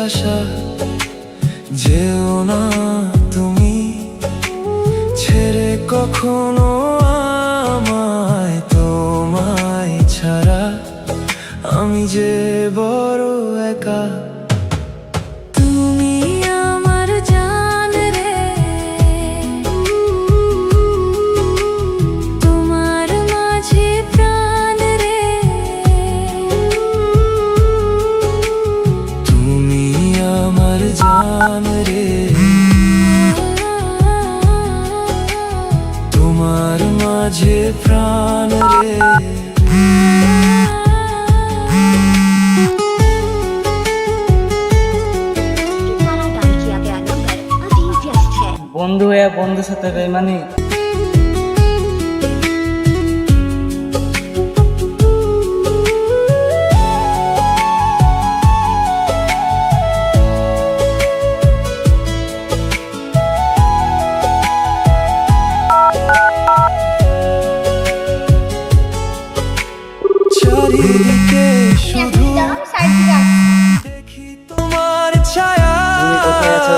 আশা, যেও না তুমি ছেড়ে কখনো আমায়। তোমায় ছাড়া আমি যে বড় একা। তুমি আমার জান রে, তোমার মাঝে প্রাণ রে। তুমি আমার জান রে, তোমার মাঝে প্রাণ রে। বন্ধু হয়ে বন্ধুর সাথে বেইমানি। চারিদিকে শুধু দেখি তোমার ছায়া। তুমি কোথায় আছো?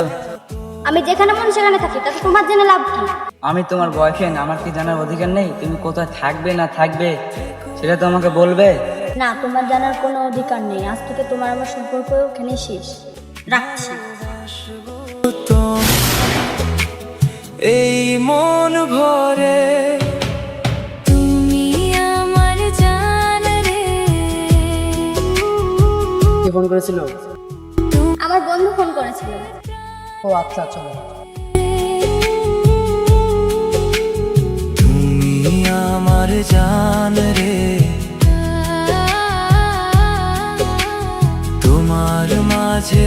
আমি যেখানে মন সেখানে থাকি, তাতে তোমার জেনে লাভ কি? আমি তোমার বয়ফ্রেন্ড, আমার কি জানার অধিকার নেই তুমি কোথায় থাকবে না থাকবে? সেটা তো আমাকে বলবে। না, তোমার জানার কোনো অধিকার নেই। আজ থেকে তোমার আমার সম্পর্ক ওখানে শেষ। রাখছি। তো এই মন ভরে তুমি আমার জান রে। কে ফোন করেছিল? আমার বন্ধু ফোন করেছিল। ও আচ্ছা, চলো। তুমি আমার জান রে, তোমার মাঝে